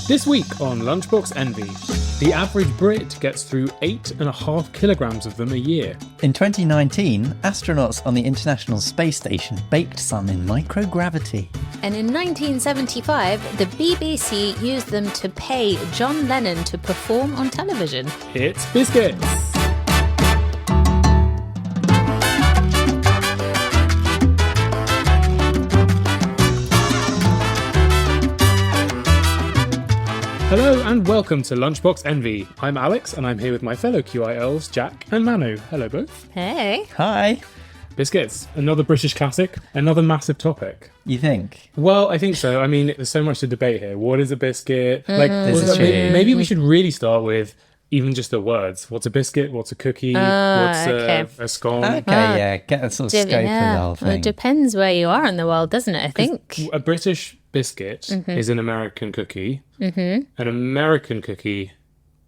This week on Lunchbox Envy, the average Brit gets through 8.5 kilograms of them a year. In 2019, astronauts on the International Space Station baked some in microgravity. And in 1975, the BBC used them to pay John Lennon to perform on television. It's Biscuits! Hello and welcome to Lunchbox Envy. I'm Alex and I'm here with my fellow QILs, Jack and Manu. Hello both. Hey. Hi. Biscuits, another British classic, another massive topic. You think? Well, I think so. I mean, there's so much to debate here. What is a biscuit? This is true. Maybe we should really start with even just the words. What's a biscuit? What's a cookie? What's a scone? Okay, yeah. Get a sort of scope of the whole Well, thing. it depends where you are in the world, doesn't it, I think? A British biscuit is an American cookie. An American cookie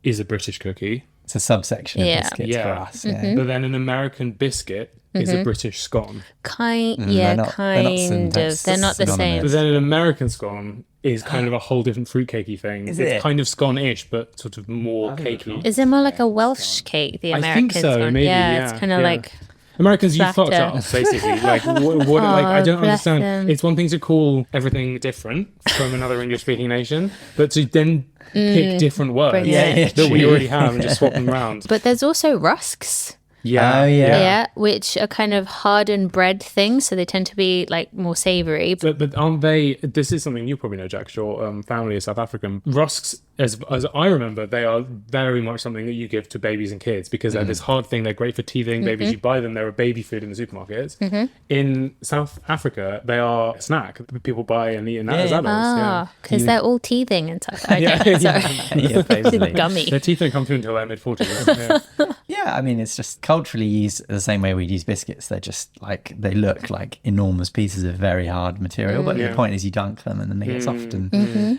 is a British cookie. It's a subsection of biscuits for us. Yeah. But then an American biscuit is a British scone. Kind of. They're not They're not the same. But then an American scone is kind of a whole different fruitcakey thing. Is it's it? kind of scone-ish, but sort of more cakey. Is it more like a Welsh cake, the American I think so, one? maybe, It's kind of like... Americans, you fucked Flatter. up, basically. Like, what I don't bless understand. them. It's one thing to call everything different from another English-speaking nation, but to then pick different words Bring that it. we already have and just swap them around. But there's also rusks. Yeah. Oh, yeah. Yeah, which are kind of hardened bread things, so they tend to be like more savoury. But aren't they? This is something you probably know, Jack. Your family is South African. Rusks, as I remember, they are very much something that you give to babies and kids because they're this hard thing. They're great for teething. Babies, you buy them. They're a baby food in the supermarkets. In South Africa, they are a snack that people buy and eat as adults. Because they're all teething and stuff. Okay, Yeah. sorry. Yeah, basically. Gummy. Their teeth don't come through until their mid-40s. Yeah. Yeah, I mean, it's just culturally used the same way we'd use biscuits. They're just like, they look like enormous pieces of very hard material, but the point is you dunk them and then they get soft. And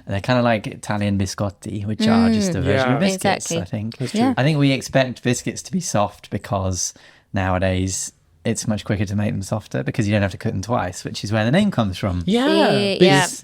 they're kind of like Italian biscotti, which are just a version of biscuits, Exactly. I think. Yeah. I think we expect biscuits to be soft because nowadays it's much quicker to make them softer because you don't have to cook them twice, which is where the name comes from. Yeah.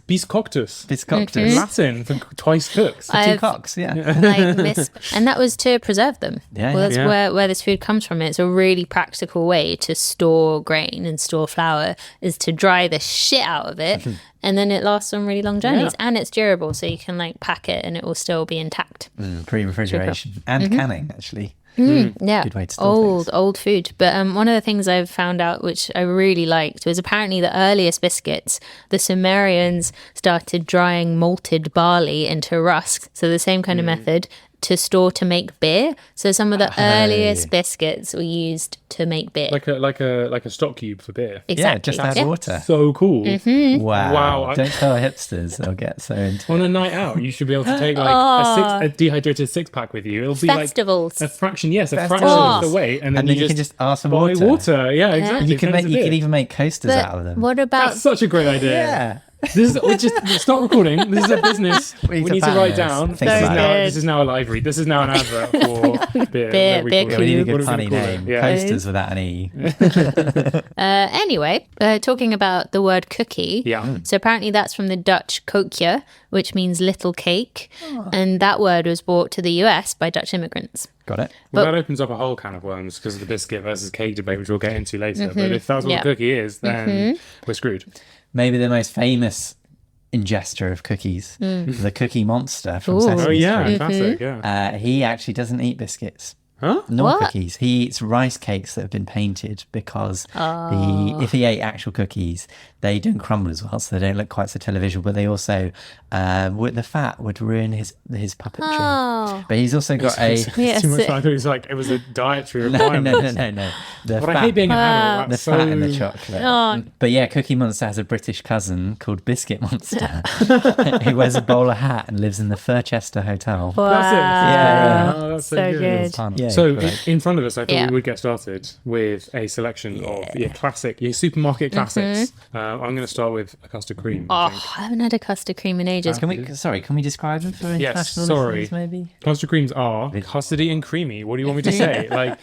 Biscoctus. Biscoctus. Latin for twice cooked. Two cocks, yeah. And that was to preserve them. Yeah, Well, that's yeah. where this food comes from. It's a really practical way to store grain and store flour is to dry the shit out of it, and then it lasts on really long journeys, and it's durable, so you can like pack it and it will still be intact. Pre-refrigeration and canning, actually. Yeah, Good way to store old food. But one of the things I've found out, which I really liked, was apparently the earliest biscuits, the Sumerians started drying malted barley into rusks. So the same kind of method to store to make beer. So some of the earliest biscuits were used to make beer. Like a stock cube for beer. Exactly. Yeah, just add water. So cool. Wow. Wow. Don't tell hipsters, they'll get so into On a night out, you should be able to take like a dehydrated six-pack with you. It'll be Festivals. like a fraction, a fraction Festivals. of the weight, and then, And then you can just ask for buy water. Yeah, exactly. You can Turns you into can beer. even make coasters out of But them. what about That's such a great idea. Yeah. This is stop recording. This is a business. We need to plan write this. down. Think about it. This is now a library. This is now an advert for beer. Beer What do we call cube. it? We need a What good are we funny gonna call it? name. Yeah. Coasters without an E. Anyway, talking about the word cookie. Yeah. So apparently that's from the Dutch koekje, which means little cake. And that word was brought to the US by Dutch immigrants. Got it? Well, that opens up a whole can of worms because of the biscuit versus cake debate, which we'll get into later. But if that's what Yeah. a cookie is, then we're screwed. Maybe the most famous ingester of cookies, the Cookie Monster from Sesame Oh yeah, Street. classic. Yeah. He actually doesn't eat biscuits. Huh? Nor What? cookies. He eats rice cakes that have been painted because if he ate actual cookies, they don't crumble as well, so they don't look quite so televisual. But they also, the fat would ruin his puppetry. Oh. But he's also got a. Yes. Too much time. It was like it was a dietary No. requirement. The But fat, I hate being an adult. the That's fat in so- the chocolate. Oh. But yeah, Cookie Monster has a British cousin called Biscuit Monster who wears a bowler hat and lives in the Furchester Hotel. Wow. That's it. Yeah. Oh, that's so, So good. good. Yeah, So correct. in front of us, I thought Yeah. we would get started with a selection of classic, supermarket classics. I'm going to start with a custard cream. I think. Oh, I haven't had a custard cream in ages. Can we describe them for international sorry. listeners, maybe? Custard creams are custardy and creamy. What do you want me to say? Like,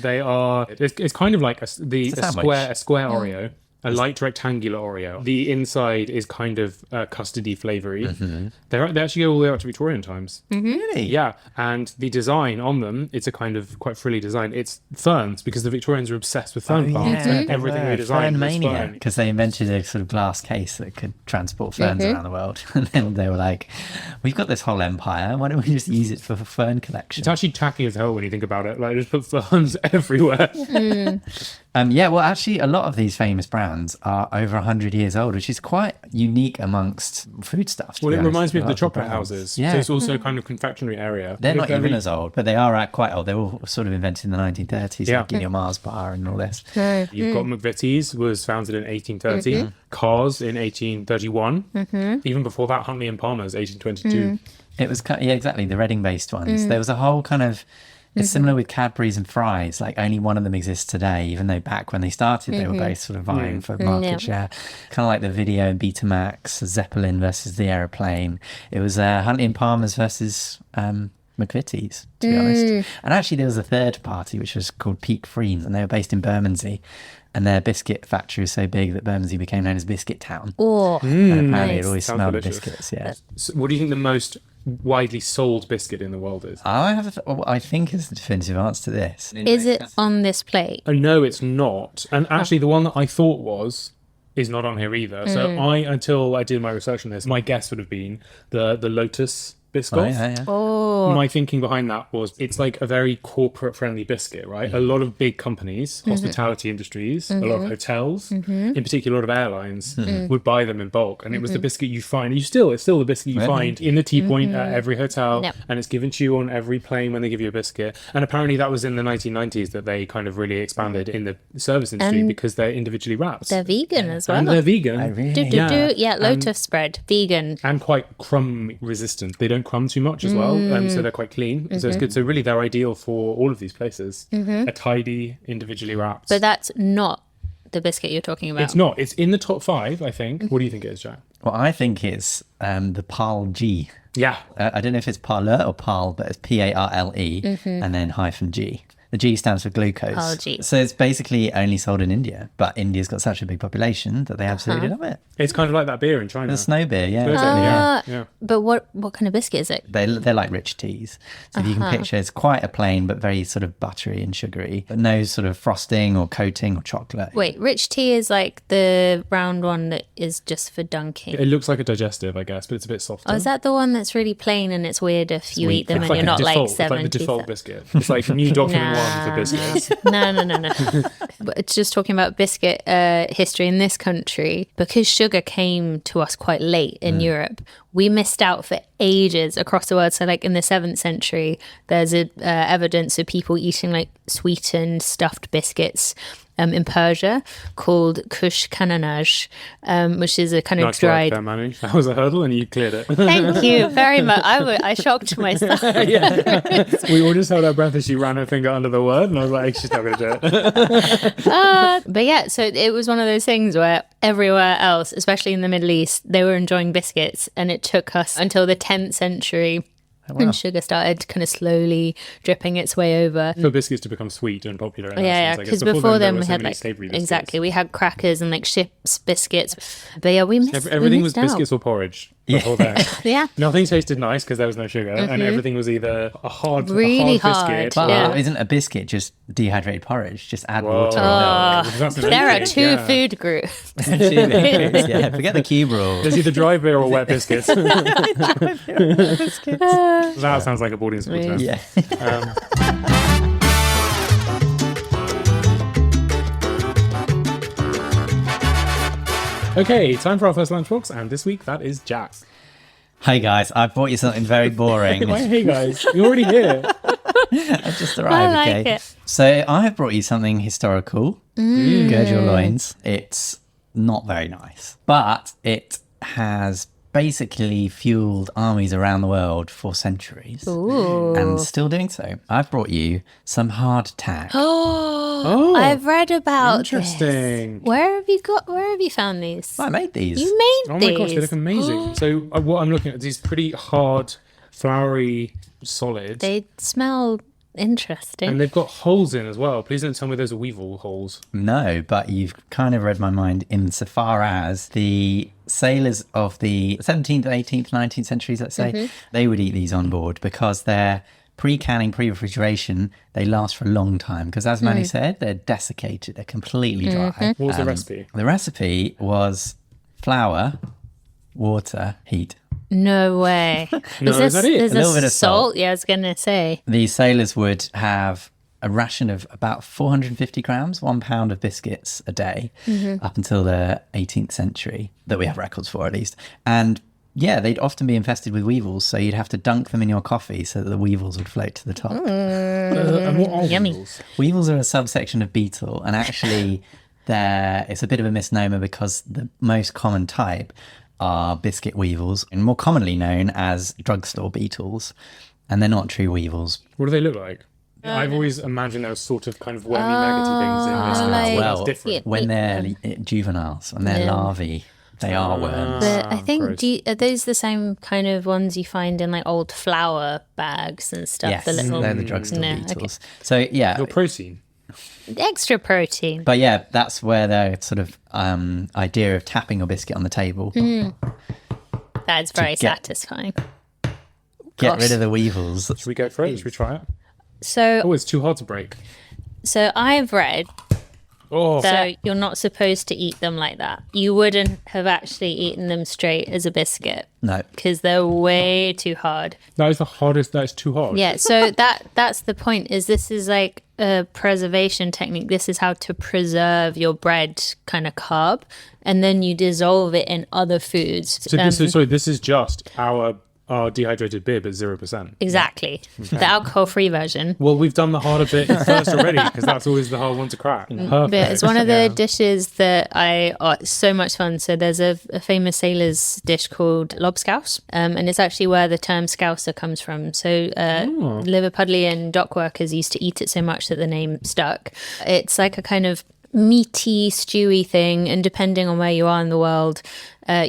they are. It's kind of like a a sandwich. square Oreo. a light rectangular Oreo. The inside is kind of custardy flavoury. They actually go all the way up to Victorian times. Really? Yeah, and the design on them, it's a kind of quite frilly design. It's ferns, because the Victorians were obsessed with fern plants. Yeah, Everything they designed was fern. because they invented a sort of glass case that could transport ferns around the world. And then they were like, we've got this whole empire, why don't we just use it for fern collection? It's actually tacky as hell when you think about it. Like, just put ferns everywhere. Yeah, well, actually, a lot of these famous brands are over 100 years old, which is quite unique amongst food stuff. Well, it reminds me of the chocolate brands. houses. Yeah. So it's also kind of confectionery area. They're not very- even as old, but they are quite old. They were sort of invented in the 1930s, Yeah. like in your Mars bar and all this. You've got McVitie's, was founded in 1830. Cars in 1831. Even before that, Huntley and Palmer's 1822. It was, yeah, exactly, the Reading-based ones. There was a whole kind of, it's similar with Cadbury's and Fry's, like only one of them exists today, even though back when they started, they were both sort of vying for market share. Kind of like the Video and Betamax, Zeppelin versus the aeroplane. It was Huntley and Palmer's versus McVitie's, to be honest. And actually there was a third party, which was called Peak Freens, and they were based in Bermondsey. And their biscuit factory was so big that Bermondsey became known as Biscuit Town. Oh, And apparently it always Sounds smelled of delicious. biscuits, yeah. So what do you think the most widely sold biscuit in the world is? What I think is the definitive answer to this. is it on this plate? No, it's not. And actually, the one that I thought was is not on here either. So until I did my research on this, my guess would have been the Lotus biscuit. Oh, yeah. Oh, My thinking behind that was it's like a very corporate friendly biscuit, right? A lot of big companies, hospitality industries, a lot of hotels, in particular a lot of airlines would buy them in bulk. And it was the biscuit you find, it's still the biscuit you find in the tea point at every hotel. Yep. And it's given to you on every plane when they give you a biscuit. And apparently that was in the 1990s that they kind of really expanded in the service industry And because they're individually wrapped. they're vegan as well. And they're vegan. Oh, really? Yeah, Lotus bread, vegan. And quite crumb resistant. They don't crumb too much as well, so they're quite clean. So it's good. So really, they're ideal for all of these places. A tidy, individually wrapped. But that's not the biscuit you're talking about. It's not. It's in the top 5, I think. What do you think it is, Jack? Well, I think it's the Parle G. Yeah. I don't know if it's Parle or Parle, but it's Parle and then hyphen G. The G stands for glucose. Parle G. So it's basically only sold in India, but India's got such a big population that they absolutely love it. It's kind of like that beer in China. The snow beer, yeah. Totally, exactly, yeah. But what kind of biscuit is it? They're like rich teas. So if you can picture, it's quite a plain, but very sort of buttery and sugary, but no sort of frosting or coating or chocolate. Wait, rich tea is like the round one that is just for dunking. It looks like a digestive, I guess, but it's a bit softer. Oh, is that the one that's really plain and it's weird if you eat them It's and you're a not like default. 70? It's like the default biscuit. It's like new document one for biscuits. No. But it's just talking about biscuit history in this country. Because sugar came to us quite late in Europe, we missed out for ages across the world. So like in the 7th century, there's evidence of people eating like sweetened stuffed biscuits in Persia called kush kananaj, which is a kind of Nice dried... work there, Manu. That was a hurdle and you cleared it. Thank you very much. I shocked myself. We all just held our breath as she ran her finger under the word and I was like, she's not going to do it. But yeah, so it was one of those things where everywhere else, especially in the Middle East, they were enjoying biscuits, and it took us until the 10th century when sugar started kind of slowly dripping its way over. For biscuits to become sweet and popular. In Yeah, essence, I guess. because before then there were we so had many like savoury biscuits. exactly, we had crackers and like ship's biscuits. But yeah, we missed Everything we was missed out. biscuits or porridge before then. Yeah, Nothing tasted nice because there was no sugar, and everything was either a hard hard. biscuit. But Yeah. isn't a biscuit just dehydrated porridge? Just add Whoa. water and milk. That's there are amazing, 2 yeah. food groups. Yeah, forget the cube rule. There's either dry beer or wet biscuits. That sounds like a boarding school term. Yeah. Okay, time for our first lunchbox, and this week that is Jack. Hey guys, I brought you something very boring. Hey guys, you're already here. I just arrived, I like okay? it. So I have brought you something historical. Gird your loins. It's not very nice, but it has basically fueled armies around the world for centuries and still doing so. I've brought you some hardtack. Oh, I've read about Interesting. this. Where have you found these? I made these. You made Oh these. my gosh, they look amazing. So what I'm looking at, these pretty hard, floury solids. They smell Interesting. And they've got holes in as well. Please don't tell me those are weevil holes. No, but you've kind of read my mind insofar as the sailors of the 17th, 18th, 19th centuries, let's say, they would eat these on board because they're pre-canning, pre-refrigeration, they last for a long time. Because as Manu said, they're desiccated, they're completely dry. What was the recipe? The recipe was flour, water, heat. No way. Is that it? Is A little this bit of salt? salt. Yeah, I was going to say. The sailors would have a ration of about 450 grams, 1 pound of biscuits a day, up until the 18th century, that we have records for at least. And yeah, they'd often be infested with weevils, so you'd have to dunk them in your coffee so that the weevils would float to the top. And what are Yummy. weevils? Weevils are a subsection of beetle, and actually it's a bit of a misnomer because the most common type are biscuit weevils, and more commonly known as drugstore beetles, and they're not true weevils. What do they look like? I've always imagined those sort of kind of wormy, maggoty things in this. like- Well, Well, it's different. when they're juveniles, when they're larvae, they are worms. But I think, gross. are those the same kind of ones you find in like old flour bags and stuff? Yes, The little they're the drugstore No, okay. beetles. So yeah, Your protein. Extra protein. but yeah, that's where the sort of idea of tapping your biscuit on the table, That's very get- satisfying. get Gosh. rid of the weevils. Should we go for it? Should we try it? So, Oh, it's too hard to break. so I've read Oh, that you're not supposed to eat them like that. You wouldn't have actually eaten them straight as a biscuit No, because they're way too hard. that is the hardest. That is too hard. Yeah, so that's the point. Is this is like a preservation technique. This is how to preserve your bread kind of carb, and then you dissolve it in other foods. So this is just our dehydrated bib at 0%. Exactly, the alcohol-free version. Well, we've done the harder bit first already because that's always the hard one to crack. Perfect. But it's one of the Yeah. dishes that it's so much fun. So there's a famous sailor's dish called lobscouse, and it's actually where the term scouser comes from. So Liverpudlian dock workers used to eat it so much that the name stuck. It's like a kind of meaty, stewy thing, and depending on where you are in the world,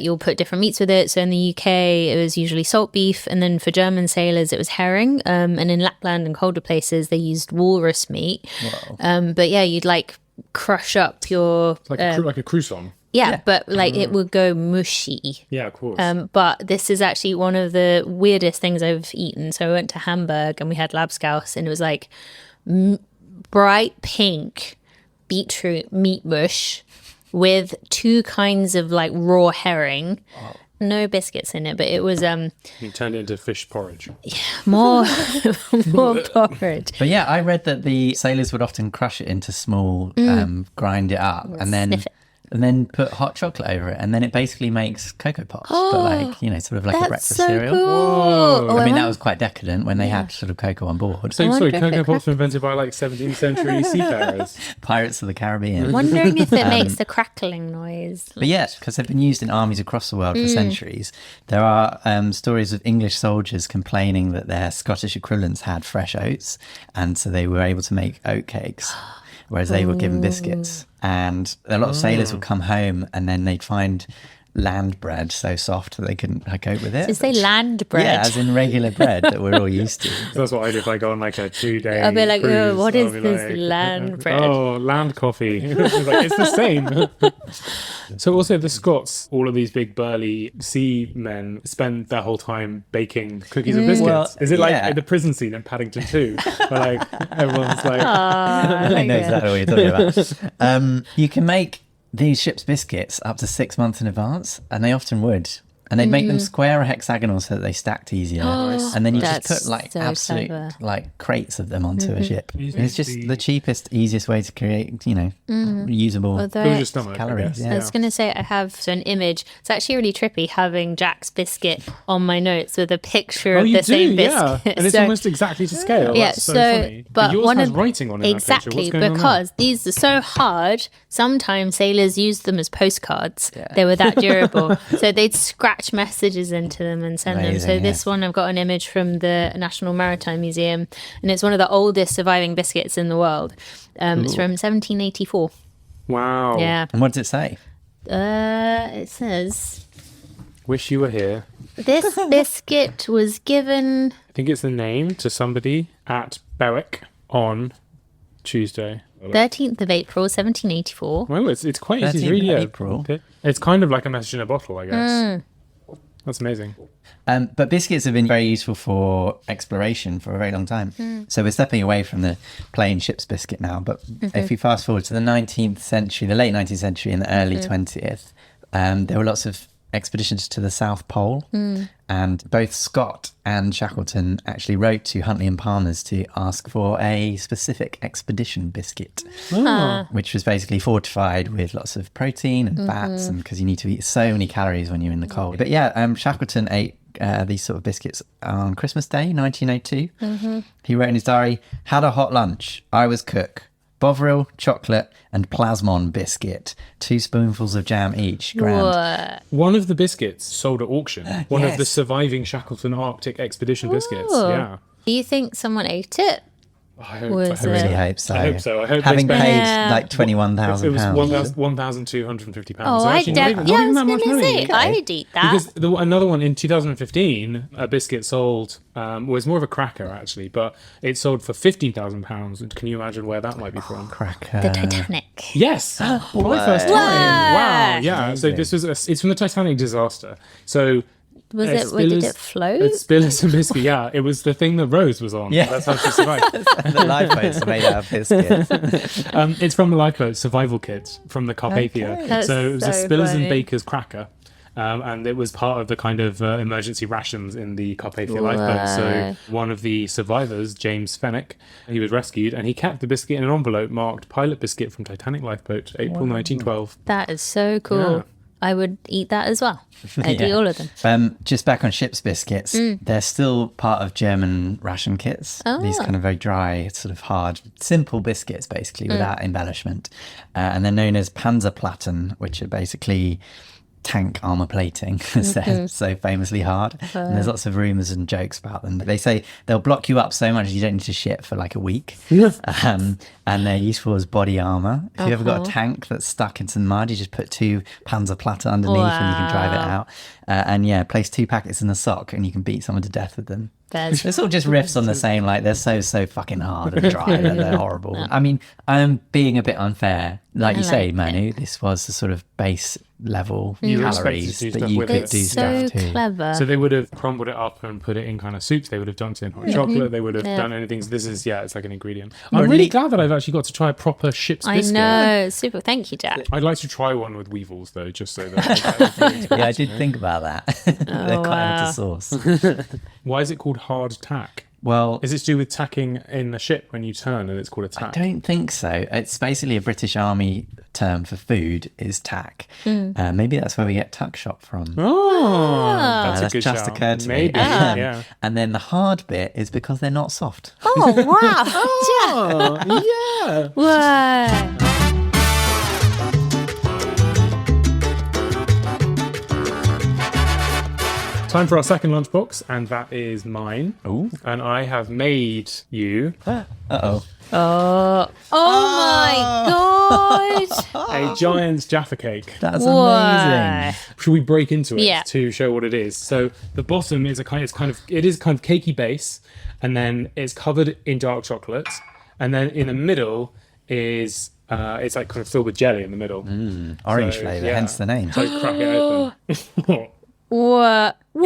you'll put different meats with it. So in the UK, it was usually salt beef, and then for German sailors, it was herring. And in Lapland and colder places, they used walrus meat. But yeah, you'd like crush up your like a croissant. yeah, but like it would go mushy. Yeah, of course. But this is actually one of the weirdest things I've eaten. So I went to Hamburg and we had labskaus, and it was like bright pink beetroot meat mush with 2 kinds of like raw herring. No biscuits in it, but it was You turned it into fish porridge. more porridge. but yeah, I read that the sailors would often crush it into small, grind it up, and then sniff it. and then put hot chocolate over it, and then it basically makes Cocoa Pops, but like sort of like a That's breakfast so cereal. cool. Oh, I mean, that was quite decadent when they had sort of cocoa on board. So, wonder sorry, if it Cocoa Pops cracked. were invented by like 17th century seafarers. Pirates of the Caribbean. Wondering if it makes the crackling noise. But yeah, because they've been used in armies across the world for centuries. There are stories of English soldiers complaining that their Scottish equivalents had fresh oats, and so they were able to make oat cakes, whereas they were given biscuits. And a lot of sailors would come home and then they'd find land bread so soft that they couldn't cope with it. Is they land bread? Yeah, as in regular bread that we're all used to. That's what I do if I go on like a 2-day I'll be like, cruise. oh, what I'll is be this like, land bread? Oh, land coffee. It's like, it's the same. So also the Scots, all of these big burly seamen spend their whole time baking cookies and biscuits. Well, Is it like yeah. the prison scene in Paddington 2? Where like everyone's like, I know exactly what you're talking about. You can make these ship's biscuits up to 6 months in advance, and they often would. And they'd make them square or hexagonal so that they stacked easier. And then you just That's put like so absolute clever. like crates of them onto a ship. Using It's just the- the cheapest, easiest way to create, usable Although fill your stomach. I calories, guess. yeah. I was going to say I have an image. It's actually really trippy having Jack's biscuit on my notes with a picture Oh, of you the do, same yeah. biscuit. And it's So- almost exactly to scale. yeah, That's so, so funny. but yours one has of writing on it. exactly What's going on there? because these are so hard. Sometimes sailors used them as postcards. They were that durable, so they'd scratch messages into them and send them. So Amazing, this yeah. one, I've got an image from the National Maritime Museum, and it's one of the oldest surviving biscuits in the world. It's from 1784. Wow. Yeah, And what does it say? it says. Wish you were here. This biscuit was given. I think it's the name to somebody at Berwick on Tuesday. 13th of April, 1784. Well, it's quite easy to 13th read. of Yeah. April. It's kind of like a message in a bottle, I guess. That's amazing. But biscuits have been very useful for exploration for a very long time. So we're stepping away from the plain ship's biscuit now. But if you fast forward to the 19th century, the late 19th century and the early 20th, there were lots of expeditions to the South Pole. And both Scott and Shackleton actually wrote to Huntley and Palmer's to ask for a specific expedition biscuit, which was basically fortified with lots of protein and fats, and because you need to eat so many calories when you're in the cold. But yeah, Shackleton ate these sort of biscuits on Christmas Day, 1902. He wrote in his diary, "Had a hot lunch. I was cook. Bovril, chocolate, and plasmon biscuit. 2 spoonfuls of jam each. Grand." What? One of the biscuits sold at auction. One of the Yes. surviving Shackleton Arctic Expedition biscuits. Ooh. Yeah. Do you think someone ate it? I hope, Was I hope it? Really so. hope so. I hope so. I hope Having they paid spent... Yeah. like £21,000. It was £1,250. Oh, So I actually not even was that going much to money. say, I'd eat that. Because another one in 2015, a biscuit sold, was more of a cracker actually, but it sold for £15,000. And can you imagine where that might be from? Cracker. The Titanic. Yes, for my first time. Wow, yeah. So this was it's from the Titanic disaster. So Was it? Did it float? Spillers and biscuit. Yeah, it was the thing that Rose was on. Yeah. That's how she survived. The lifeboats are made out of biscuits. It's from the lifeboat survival kit from the Carpathia. Okay. That's So it was a so Spillers funny. and Bakers cracker. And it was part of the kind of emergency rations in the Carpathia lifeboat. So one of the survivors, James Fenwick, he was rescued and he kept the biscuit in an envelope marked pilot biscuit from Titanic lifeboat, April 1912. That is so cool. Yeah. I would eat that as well. I'd eat all of them. Just back on ship's biscuits, they're still part of German ration kits. These kind of very dry, sort of hard, simple biscuits, basically, without embellishment. And they're known as Panzerplatten, which are basically tank armor plating, as they're so famously hard. And there's lots of rumours and jokes about them. They say they'll block you up so much you don't need to shit for like a week. And they're useful as body armour. If you've ever got a tank that's stuck in some mud, you just put 2 Panzerplatte underneath and you can drive it out. And yeah, place 2 packets in a sock and you can beat someone to death with them. It's all just riffs on the same, like they're so fucking hard and dry that they're horrible. I mean, I'm being a bit unfair. Like you say, Manu, this was the sort of base level You were calories expected to do that stuff you with could it. do It's stuff so to. clever. So they would have crumbled it up and put it in kind of soups. They would have dunked it in hot chocolate. They would have done anything. So this is, it's like an ingredient. I'm really glad that I've actually got to try a proper ship's I biscuit. know. Super. Thank you, Jack. I'd like to try one with weevils though, just so that. Yeah, I did think about that. They're quite hard to source. Why is it called hard tack? Well, Is it to do with tacking in the ship when you turn and it's called a tack? I don't think so. It's basically a British Army term for food is tack. Maybe that's where we get tuck shop from. Oh, that's a That's good just shout. occurred to Maybe, me. yeah. And then the hard bit is because they're not soft. Oh, wow. Oh, yeah. Whoa. Time for our second lunchbox, and that is mine. Ooh. And I have made you Uh-oh. Oh my God. a giant's Jaffa cake. That's Whoa. amazing. Should we break into it Yeah. to show what it is? So the bottom is it is kind of cakey base, and then it's covered in dark chocolate, and then in the middle is it's like kind of filled with jelly in the middle. Orange So, flavour, yeah. hence the name. So crack it open. Whoa. Whoa.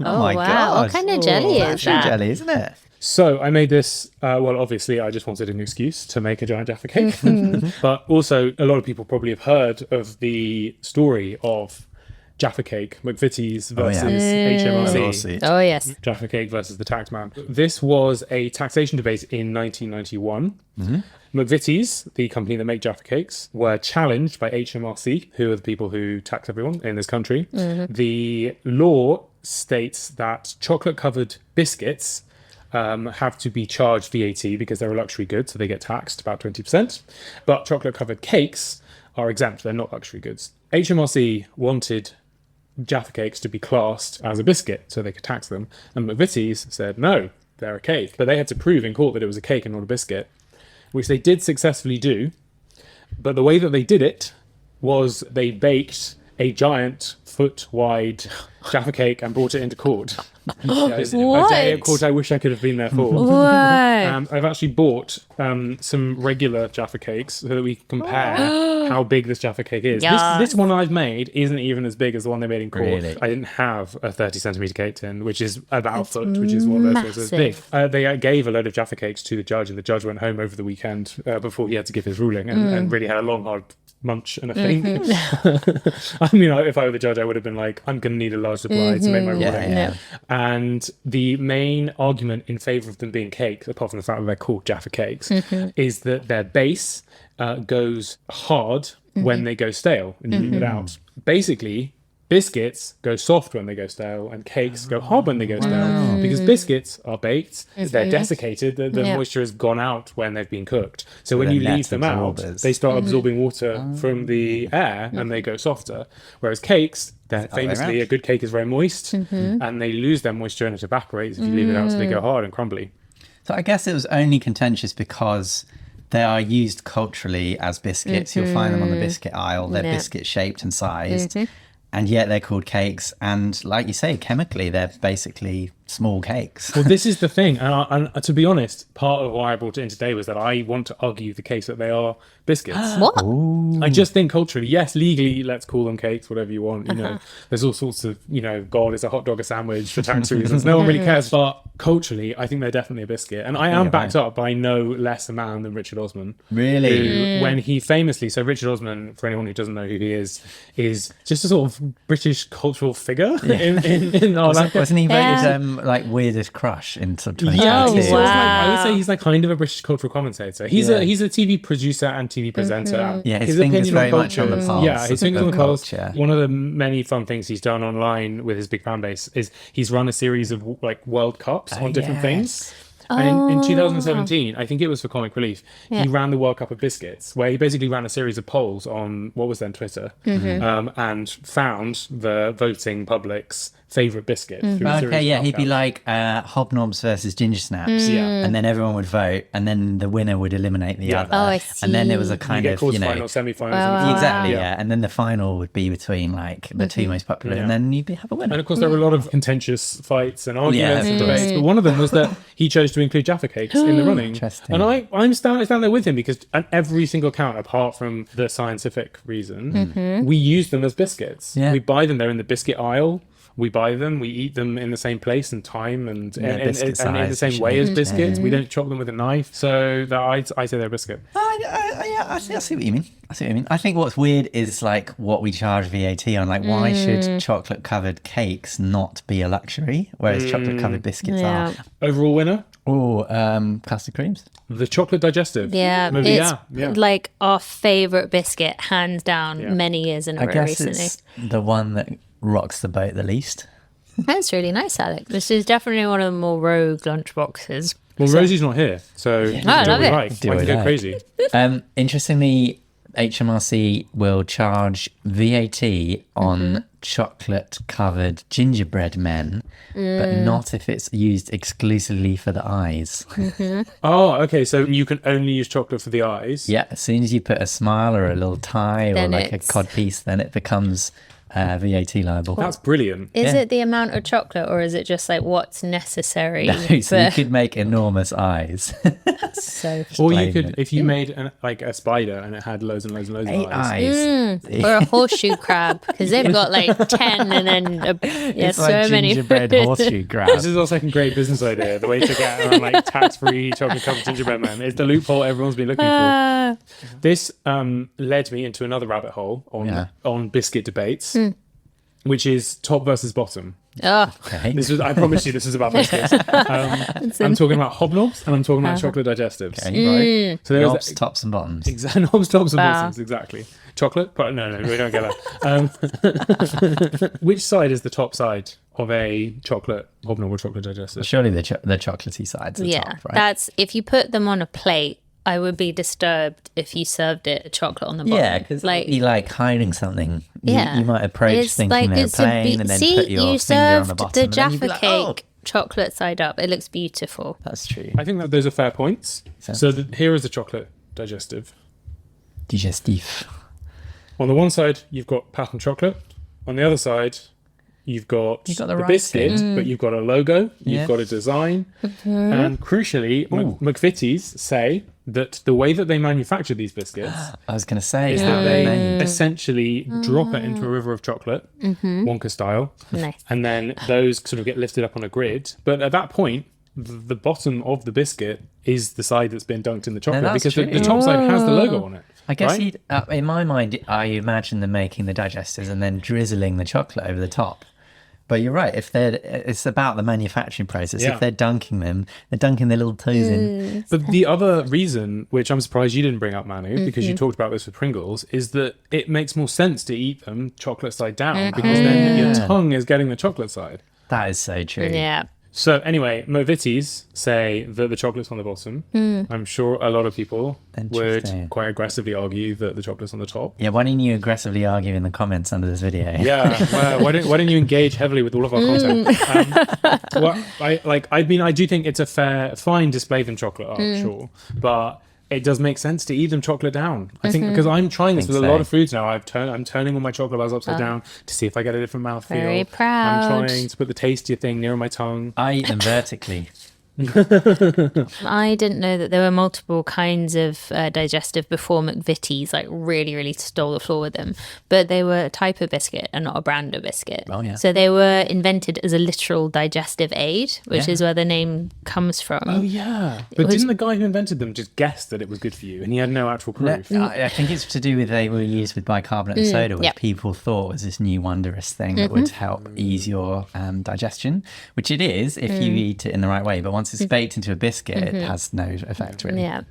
Oh, my wow. God. What kind of jelly is That's that? jelly, isn't it? So I made this, well, obviously I just wanted an excuse to make a giant Jaffa cake. But also a lot of people probably have heard of the story of Jaffa cake, McVitie's versus HMRC. Lawsuit. Oh, yes. Jaffa cake versus the taxman. This was a taxation debate in 1991. McVitie's, the company that make Jaffa cakes, were challenged by HMRC, who are the people who tax everyone in this country. The law states that chocolate-covered biscuits have to be charged VAT because they're a luxury good, so they get taxed about 20%. But chocolate-covered cakes are exempt; they're not luxury goods. HMRC wanted Jaffa cakes to be classed as a biscuit so they could tax them, and McVitie's said no, they're a cake. But they had to prove in court that it was a cake and not a biscuit, which they did successfully do. But the way that they did it was they baked a giant foot-wide Jaffa cake and brought it into court. What? A day at court I wish I could have been there for. Why? I've actually bought some regular Jaffa cakes so that we can compare how big this Jaffa cake is. Yes. This one I've made isn't even as big as the one they made in court. Really? I didn't have a 30 centimetre cake tin, which is about a foot, which is what theirs was big. They gave a load of Jaffa cakes to the judge, and the judge went home over the weekend before he had to give his ruling, and really had a long, hard munch and a think. I mean, if I were the judge, I would have been like, I'm going to need a large supply to make my ruling. Yeah. And the main argument in favour of them being cakes, apart from the fact that they're called Jaffa cakes, is that their base goes hard when they go stale and you leave it out. Basically, biscuits go soft when they go stale and cakes go hard when they go stale, because biscuits are baked, they're desiccated, the moisture has gone out when they've been cooked. So when they're you leave net them out, absorbers. they start absorbing water from the air and they go softer. Whereas cakes, they're famously, a good cake is very moist and they lose their moisture and it evaporates if you leave it out, so they go hard and crumbly. So I guess it was only contentious because they are used culturally as biscuits. You'll find them on the biscuit aisle. They're biscuit shaped and sized. And yet they're called cakes. And like you say, chemically, they're basically small cakes. Well, this is the thing. And to be honest, part of why I brought it in today was that I want to argue the case that they are biscuits. What? I just think culturally, yes, legally, let's call them cakes, whatever you want. You know, there's all sorts of, God, is a hot dog a sandwich for tax reasons. No one really cares. But culturally, I think they're definitely a biscuit. And I am backed up by no less a man than Richard Osman. Really? Who, when he famously, so Richard Osman, for anyone who doesn't know who he is just a sort of British cultural figure in our life. Wasn't he voted like weirdest crush in 2022? Yeah, he's sort of wow. I would say he's like kind of a British cultural commentator. He's a TV producer and TV presenter. Yeah, his fingers opinion very on much on the culture- pulse. Yeah, his fingers on the pulse. culture. One of the many fun things he's done online with his big fan base is he's run a series of like World Cups on different things. And in 2017, I think it was for Comic Relief, he ran the World Cup of Biscuits, where he basically ran a series of polls on what was then Twitter, and found the voting public's favourite biscuit. Through a series Okay, of yeah, he'd be knockouts. like Hobnobs versus Ginger Snaps. Yeah. And then everyone would vote, and then the winner would eliminate the other. Oh, I And then there was see. a kind you get of, quarterfinals, semi-finals. Wow. and Exactly, Yeah. yeah. And then the final would be between like the two most popular, and then you'd have a winner. And of course, there were a lot of contentious fights and arguments and of course. debates. But one of them was that he chose to include Jaffa cakes in the running. Interesting. And I stand there with him because on every single count, apart from the scientific reason, we use them as biscuits. Yeah. We buy them. They're in the biscuit aisle. We buy them. We eat them in the same place and time and in biscuit the size, same way as usually. biscuits. We don't chop them with a knife. So I say they're a biscuit. I see what you mean. I think what's weird is like what we charge VAT on. Like, why should chocolate covered cakes not be a luxury, whereas chocolate covered biscuits are? Overall winner, Custard creams. the chocolate digestive. Yeah, Maybe, it's yeah. like our favourite biscuit, hands down, many years in a I row guess recently. it's the one that rocks the boat the least. That's really nice, Alec. This is definitely one of the more rogue lunchboxes. Well, Rosie's not here, so we can do love what we it. like. Do I what can you go like. crazy. Interestingly, HMRC will charge VAT on chocolate covered gingerbread men, but not if it's used exclusively for the eyes. Oh, okay. So you can only use chocolate for the eyes. Yeah, as soon as you put a smile or a little tie or Then like a it's- cod piece, then it becomes VAT liable. That's brilliant. Is Yeah. it the amount of chocolate, or is it just like what's necessary? No, so you for- could make enormous eyes. so Or you Blame could, it. if you made like a spider and it had loads and loads and loads 8 of eyes. eyes. or a horseshoe crab, because they've got like 10 and then It's so like many gingerbread horseshoe crab. This is our second great business idea. The way to get around like tax-free chocolate covered gingerbread man is the loophole everyone's been looking for. This led me into another rabbit hole on biscuit debates, which is top versus bottom. Oh, Okay. I promise you, this is about biscuits. I'm talking about hobnobs and I'm talking about chocolate digestives. Right? So there's Knobs, tops and bottoms. exactly knobs, tops, and Wow. bottoms. Exactly. Chocolate? But no, we don't get that. Which side is the top side of a chocolate hobnob or chocolate digestive? Surely the chocolatey side's the yeah. top, right? That's if you put them on a plate. I would be disturbed if you served it chocolate on the bottom. Yeah, because like you'd be like hiding something. Yeah. You might approach it's thinking like they're it's plain and then see, put your you finger on the served bottom. the and then you'd Jaffa be like, cake chocolate side up. It looks beautiful. That's true. I think that those are fair points. So here is the chocolate digestive. Digestif. On the one side, you've got patterned chocolate. on the other side, you've got the the right biscuit, thing. but you've got a logo, Yeah. you've got a design, and crucially, McVitie's say that the way that they manufacture these biscuits I was going to say, is how that they're they made. essentially drop it into a river of chocolate, Wonka style, Nice. and then those sort of get lifted up on a grid. But at that point, the bottom of the biscuit is the side that's been dunked in the chocolate, that's because the true. top side has the logo on it. I guess right? in my mind, I imagine them making the digestives and then drizzling the chocolate over the top. But you're right. It's about the manufacturing process. Yeah. If they're dunking them, they're dunking their little toes in. But the other reason, which I'm surprised you didn't bring up, Manu, because you talked about this with Pringles, is that it makes more sense to eat them chocolate side down, because then your tongue is getting the chocolate side. That is so true. Yeah. So anyway, McVitie's say that the chocolate's on the bottom. I'm sure a lot of people would Interesting. quite aggressively argue that the chocolate's on the top. Yeah, why didn't you aggressively argue in the comments under this video? Yeah, why don't you engage heavily with all of our content? I do think it's a fine display them chocolate up, sure, but it does make sense to eat them chocolate down. I think because I'm trying this with a lot of foods now. I'm turning all my chocolate bars upside down to see if I get a different mouthfeel. Very proud. I'm trying to put the tastier thing near my tongue. I eat them vertically. I didn't know that there were multiple kinds of digestive before McVitie's like really stole the floor with them. But they were a type of biscuit and not a brand of biscuit. Oh, yeah. So they were invented as a literal digestive aid, which is where the name comes from. Oh yeah, but didn't the guy who invented them just guess that it was good for you, and he had no actual proof? I think it's to do with they were used with bicarbonate and soda, which yep. people thought was this new wondrous thing that would help ease your digestion, which it is if you eat it in the right way. But once it's baked into a biscuit, it has no effect really. Yeah.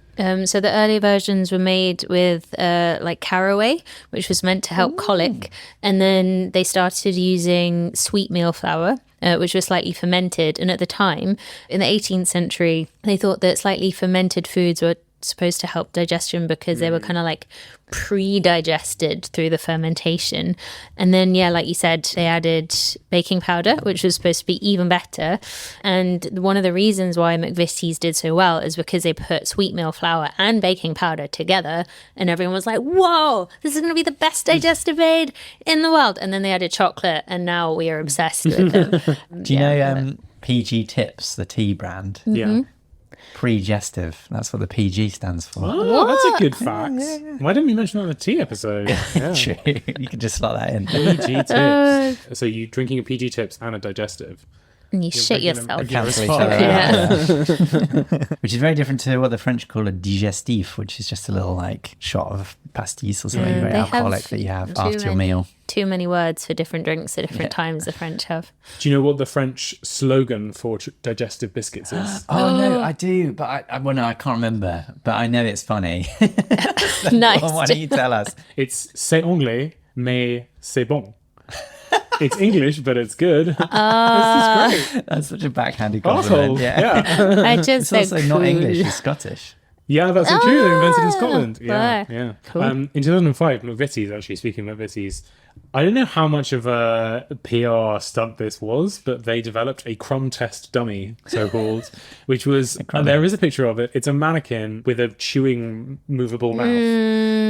So the earlier versions were made with like caraway, which was meant to help colic. And then they started using sweet meal flour, which was slightly fermented. And at the time, in the 18th century, they thought that slightly fermented foods were supposed to help digestion because they were kind of like pre-digested through the fermentation. And then, yeah, like you said, they added baking powder, which was supposed to be even better. And one of the reasons why McVitie's did so well is because they put sweet meal flour and baking powder together, and everyone was like, whoa, this is going to be the best digestive aid in the world. And then they added chocolate, and now we are obsessed with them. Do you know PG Tips, the tea brand? Yeah. Pregestive. That's what the PG stands for. Oh, that's a good fact. Why didn't we mention that on the tea episode? Yeah. True. You can just slot that in. PG tips. So you drinking a PG tips and a digestive. And you shit regular- yourself. regular as Cancel each fuck. other Yeah. out, yeah. Which is very different to what the French call a digestif, which is just a little like shot of pastis or something very they have alcoholic that you have too after your many- meal. Too many words for different drinks at different times the French have. Do you know what the French slogan for digestive biscuits is? Oh no, I do, but I can't remember. But I know it's funny. Nice. Why don't you tell us? It's c'est anglais, mais c'est bon. It's English, but it's good. This is great. That's such a backhanded Arsehole. compliment. Yeah. I just It's said also not cool. English, it's Scottish. Yeah, that's so true. They invented it in Scotland. Yeah, wow. yeah. Cool. In 2005, McVitie's, actually, speaking of McVitie's, I don't know how much of a PR stunt this was, but they developed a crumb test dummy, so-called, which was, and there is a picture of it. It's a mannequin with a chewing, movable mouth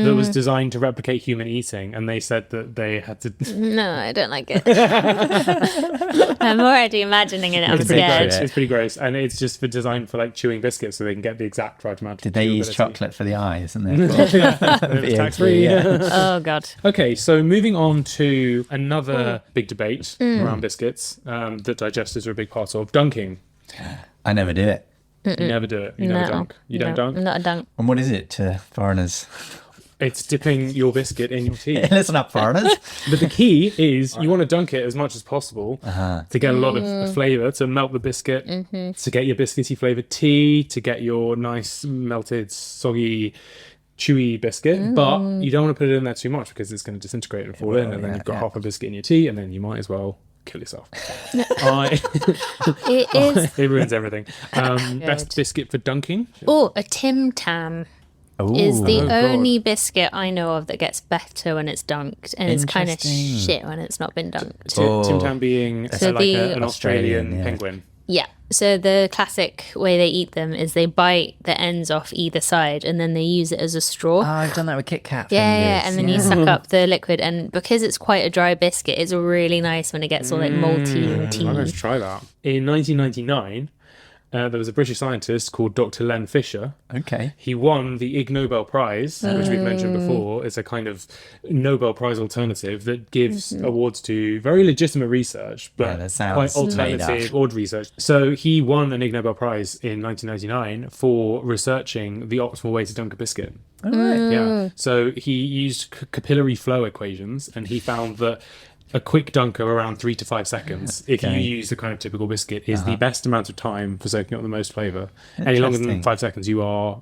that was designed to replicate human eating, and they said that they had to... No, I don't like it. I'm already imagining it. I'm It's pretty scared. gross. It's pretty gross, and it's just designed for like chewing biscuits, so they can get the exact right amount. Did they use chewability. chocolate for the eyes? And therefore, It's tax-free. Oh God. Okay, so moving on to another big debate around biscuits that digestives are a big part of. Dunking. I never do it. You never do it. You never dunk. You don't dunk. I'm not a dunk. And what is it to foreigners? It's dipping your biscuit in your tea. Listen up, foreigners. But the key is you want to dunk it as much as possible to get a lot of flavour, to melt the biscuit, to get your biscuity flavoured tea, to get your nice melted, soggy, chewy biscuit. But you don't want to put it in there too much because it's going to disintegrate and fall in, and then you've got half a biscuit in your tea, and then you might as well kill yourself. It is. It ruins everything. Best biscuit for dunking? Oh, a Tim Tam Ooh. is the Oh, God. only biscuit I know of that gets better when it's dunked, and it's kind of Interesting. shit when it's not been dunked. Oh. Tim Tam being So like the- an Australian Australian, yeah. penguin. Yeah. So the classic way they eat them is they bite the ends off either side and then they use it as a straw. Oh, I've done that with Kit Kat Yeah, fingers. and then you suck up the liquid. And because it's quite a dry biscuit, it's really nice when it gets all like malty and I'm going tea. to try that. In 1999, there was a British scientist called Dr. Len Fisher. Okay. He won the Ig Nobel Prize, which we've mentioned before. It's a kind of Nobel Prize alternative that gives awards to very legitimate research, but that sounds quite made alternative, odd research. So he won an Ig Nobel Prize in 1999 for researching the optimal way to dunk a biscuit. All right. Yeah. So he used capillary flow equations, and he found that a quick dunk of around 3 to 5 seconds, if you use the kind of typical biscuit, is the best amount of time for soaking up the most flavour. Any longer than 5 seconds, you are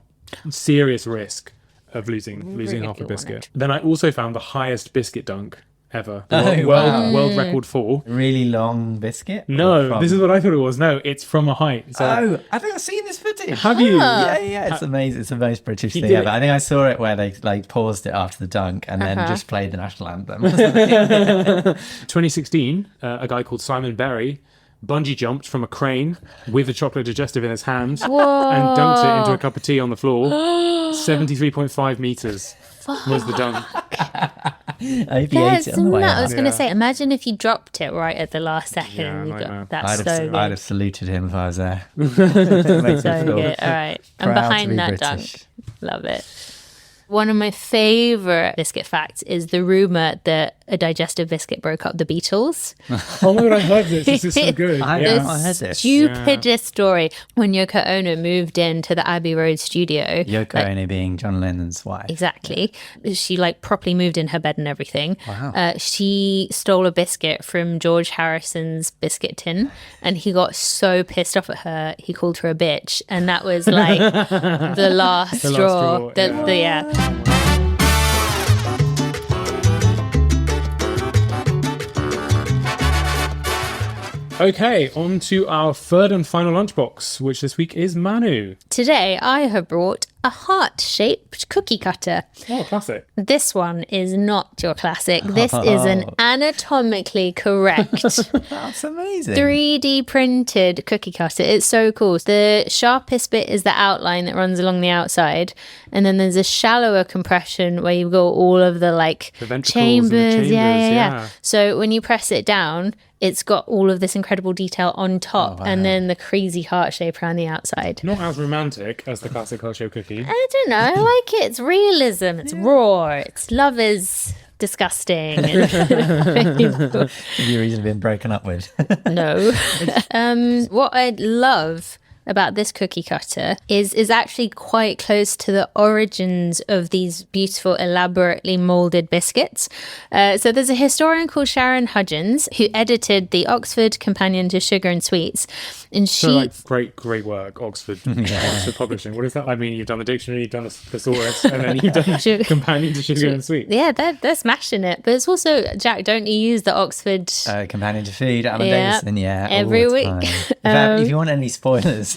serious risk of losing half a biscuit. Then I also found the highest biscuit dunk ever. The world record for. Really long biscuit? No, this is what I thought it was. No, it's from a height. So Oh, I think I've seen this footage. have you? Yeah, it's amazing. It's the most British thing ever. I think I saw it where they like paused it after the dunk and then just played the national anthem. 2016, a guy called Simon Berry bungee jumped from a crane with a chocolate digestive in his hand and dunked it into a cup of tea on the floor. 73.5 meters was the dunk. I hope he ate it on the way I out. was going to say, imagine if you dropped it right at the last second. Yeah, and you nightmare. got, that's I'd so have, good. I'd have saluted him if I was there. So good. All right. I'm Proud to behind be that British. dunk. Love it. One of my favourite biscuit facts is the rumour that a digestive biscuit broke up the Beatles. Oh my god, I heard this. This is so good. I Yeah. I heard this. Stupidest story. When Yoko Ono moved into the Abbey Road studio. Yoko Ono being John Lennon's wife. Exactly. She like properly moved in her bed and everything. Wow. She stole a biscuit from George Harrison's biscuit tin and he got so pissed off at her, he called her a bitch. And that was like the last straw. straw, Okay, on to our third and final lunchbox, which this week is Manu. Today I have brought a heart-shaped cookie cutter. Oh, classic. This one is not your classic. This is an anatomically correct That's amazing. 3D printed cookie cutter. It's so cool. The sharpest bit is the outline that runs along the outside, and then there's a shallower compression where you've got all of the like The ventricles and the chambers, yeah. So when you press it down, it's got all of this incredible detail on top, and then the crazy heart shape around the outside. Not as romantic as the classic heart-shaped cookie. I don't know. I like it. It's realism. It's raw. It's love is disgusting. Have you reason been broken up with? No. What I love about this cookie cutter is actually quite close to the origins of these beautiful, elaborately molded biscuits. So there's a historian called Sharon Hudgens who edited the Oxford Companion to Sugar and Sweets. And she... So, like, great work, Oxford Publishing. What is that? I mean, you've done the dictionary, you've done the thesaurus, and then you've done Companion to Sugar and Sweets. Yeah, they're smashing it. But it's also, Jack, don't you use the Oxford... Companion to Food, Alan Yeah, Davison, every all the week. time. In fact, if you want any spoilers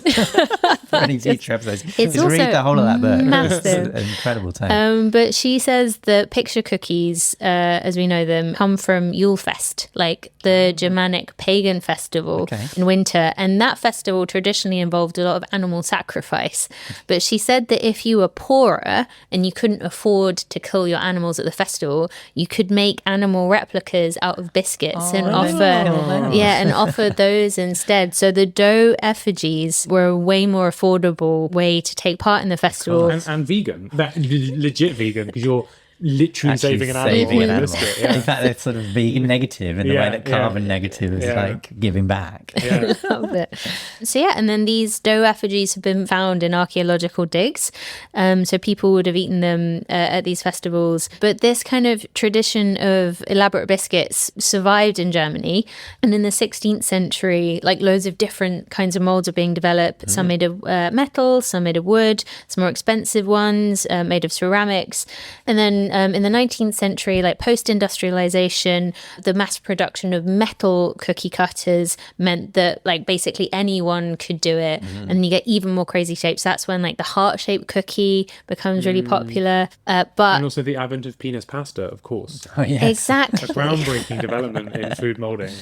for any future episodes, it's just read also the whole of that book. massive. It's an incredible tale. But she says that picture cookies, as we know them, come from Yulefest, like the Germanic pagan festival in winter. And that festival traditionally involved a lot of animal sacrifice. But she said that if you were poorer and you couldn't afford to kill your animals at the festival, you could make animal replicas out of biscuits and offer those instead. So the dough effigies were a way more affordable way to take part in the festival. And vegan. That legit vegan, because you're literally saving an animal. An animal. Biscuit, yeah. In fact, they're sort of vegan negative in the way that carbon negative is like giving back. Yeah. Love it. So yeah, and then these dough effigies have been found in archaeological digs. So people would have eaten them at these festivals. But this kind of tradition of elaborate biscuits survived in Germany. And in the 16th century, like loads of different kinds of molds are being developed. Some made of metal, some made of wood, some more expensive ones made of ceramics. And then in the 19th century, like post-industrialization, the mass production of metal cookie cutters meant that like basically anyone could do it, and you get even more crazy shapes. That's when like the heart-shaped cookie becomes really popular. But And also the advent of penis pasta, of course. Oh, yes. exactly, Groundbreaking development in food molding.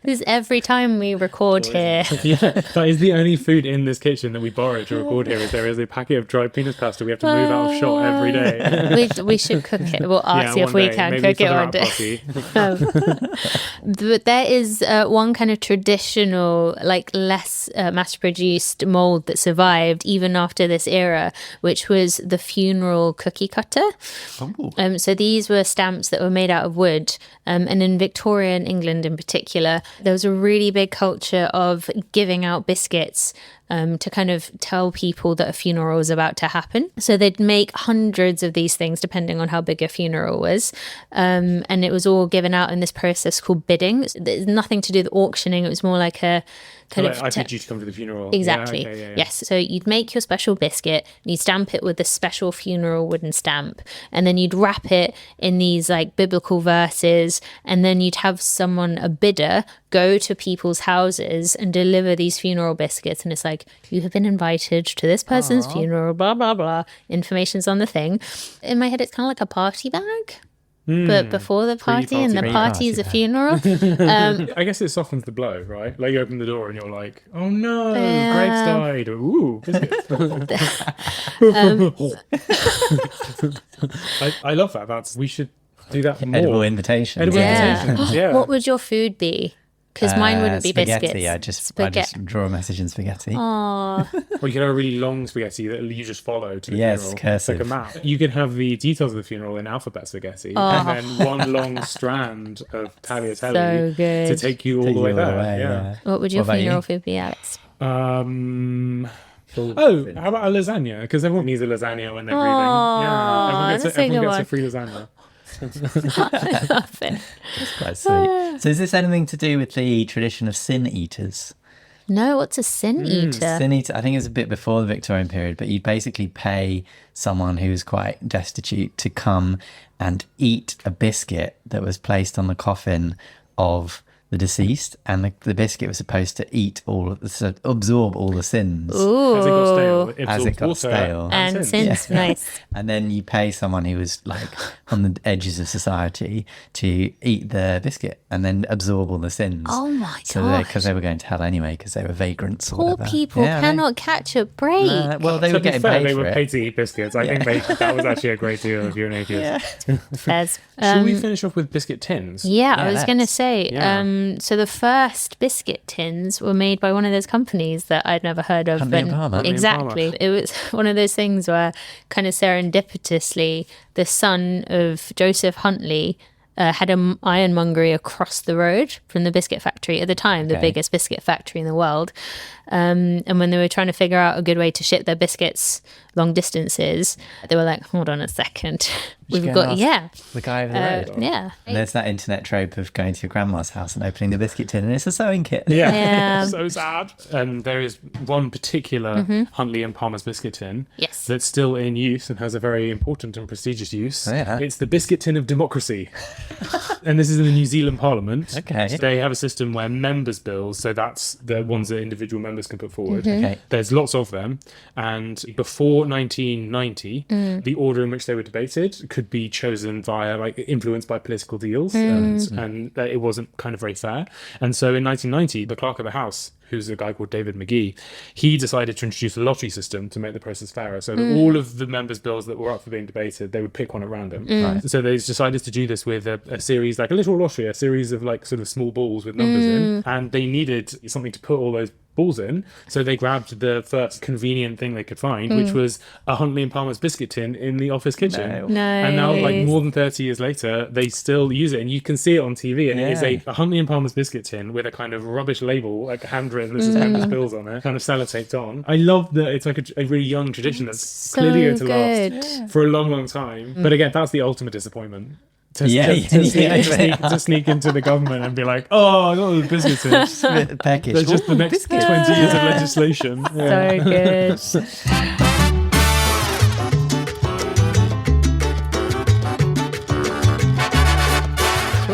because every time we record here, Yeah, that is the only food in this kitchen that we borrow to record here. Is there is a packet of dried penis pasta we have to move out of shot every day. we should cook it. We'll ask you if one we day. can Maybe cook for it the one wrap day. party. But there is one kind of traditional, like less mass-produced mold that survived even after this era, which was the funeral cookie cutter. Oh. So these were stamps that were made out of wood. And in Victorian England in particular, there was a really big culture of giving out biscuits to kind of tell people that a funeral was about to happen. So they'd make hundreds of these things depending on how big a funeral was. And it was all given out in this process called bidding. There's nothing to do with auctioning. It was more like a kind of... I paid you to come to the funeral. Exactly. Yeah, okay, yeah. Yes. So you'd make your special biscuit, and you'd stamp it with the special funeral wooden stamp, and then you'd wrap it in these like biblical verses, and then you'd have someone, a bidder, go to people's houses and deliver these funeral biscuits. And it's like, you have been invited to this person's funeral, blah, blah, blah. Information's on the thing. In my head, it's kind of like a party bag. But before the party, and the party is a funeral. I guess it softens the blow, right? Like you open the door and you're like, oh no, Greg's died. Ooh, biscuits. I love that. We should do that more. Edible invitations. Edible invitations, yeah. What would your food be? Because mine wouldn't be spaghetti. biscuits. I just draw a message in spaghetti. Aw. Or you could have a really long spaghetti that you just follow to the Yes, funeral. cursive. It's like a map. You could have the details of the funeral in alphabet spaghetti, and then one long strand of tagliatelle So good. to take you all the way there. Yeah. What would your What about funeral you? food be, Alex? How about a lasagna? Because everyone needs a lasagna when they're breathing. Yeah, everyone that's a good gets one. a free lasagna. I love it. Quite sweet. So is this anything to do with the tradition of sin eaters? No, what's a sin eater? Sin eater, I think it was a bit before the Victorian period, but you'd basically pay someone who was quite destitute to come and eat a biscuit that was placed on the coffin of the deceased, and the biscuit was supposed to absorb all the sins. Ooh. As it got stale, it As it got absorbs water stale. And sins, nice. And then you pay someone who was like on the edges of society to eat the biscuit and then absorb all the sins. Oh my So gosh. because they were going to hell anyway, because they were vagrants or Poor whatever. people Yeah, cannot catch a break. well, they To were be getting fair, paid they for were it. paid to eat biscuits. I think that was actually a great deal if you're an atheist. Says. Should we finish off with biscuit tins? Yeah, I was going to let's. say. Yeah. So the first biscuit tins were made by one of those companies that I'd never heard of. Huntley and but- Palmer. Huntley and Exactly. Palmer. It was one of those things where kind of serendipitously the son of Joseph Huntley had an ironmongery across the road from the biscuit factory at the time, the Okay. biggest biscuit factory in the world. And when they were trying to figure out a good way to ship their biscuits long distances, they were like, hold on a second. Just We've go and got, ask yeah. the guy over the road. Yeah. And there's that internet trope of going to your grandma's house and opening the biscuit tin, and it's a sewing kit. Yeah. Yeah. So sad. And there is one particular Huntley and Palmer's biscuit tin Yes. that's still in use and has a very important and prestigious use. Oh, yeah. It's the biscuit tin of democracy. And this is in the New Zealand Parliament. Okay. They have a system where members' bills, so that's the ones that individual members can put forward. Okay. There's lots of them. And before 1990, the order in which they were debated could be chosen via, like, influenced by political deals. And it wasn't kind of very fair. And so in 1990, the Clerk of the House, who's a guy called David McGee, he decided to introduce a lottery system to make the process fairer. So that all of the members' bills that were up for being debated, they would pick one at random. Right. So they decided to do this with a series, like a little lottery, a series of like sort of small balls with numbers in. And they needed something to put all those balls in. So they grabbed the first convenient thing they could find, which was a Huntley and Palmer's biscuit tin in the office kitchen. No. Nice. And now, like more than 30 years later, they still use it. And you can see it on TV. And it is a Huntley and Palmer's biscuit tin with a kind of rubbish label, like handwritten, this is members' bills on it, kind of sellotaped on. I love that it's like a really young tradition that's So clearly going to good. last for a long, long time. But again, that's the ultimate disappointment. To sneak into the government and be like, oh, I got the biscuits in. Package. They're just the next 20 years of legislation. Yeah. So good.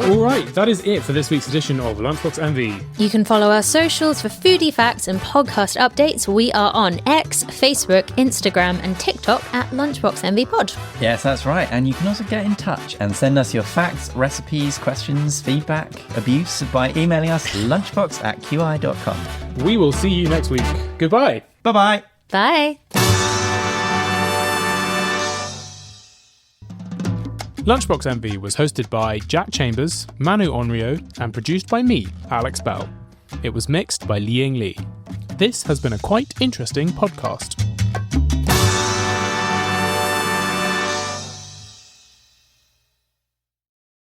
All right, that is it for this week's edition of Lunchbox Envy. You can follow our socials for foodie facts and podcast updates. We are on X, Facebook, Instagram, and TikTok at Lunchbox Envy Pod. Yes, that's right. And you can also get in touch and send us your facts, recipes, questions, feedback, abuse by emailing us lunchbox@qi.com. We will see you next week. Goodbye. Bye-bye. Bye. Lunchbox Envy was hosted by Jack Chambers, Manu Henriot, and produced by me, Alex Bell. It was mixed by Liang Li. This has been a quite interesting podcast.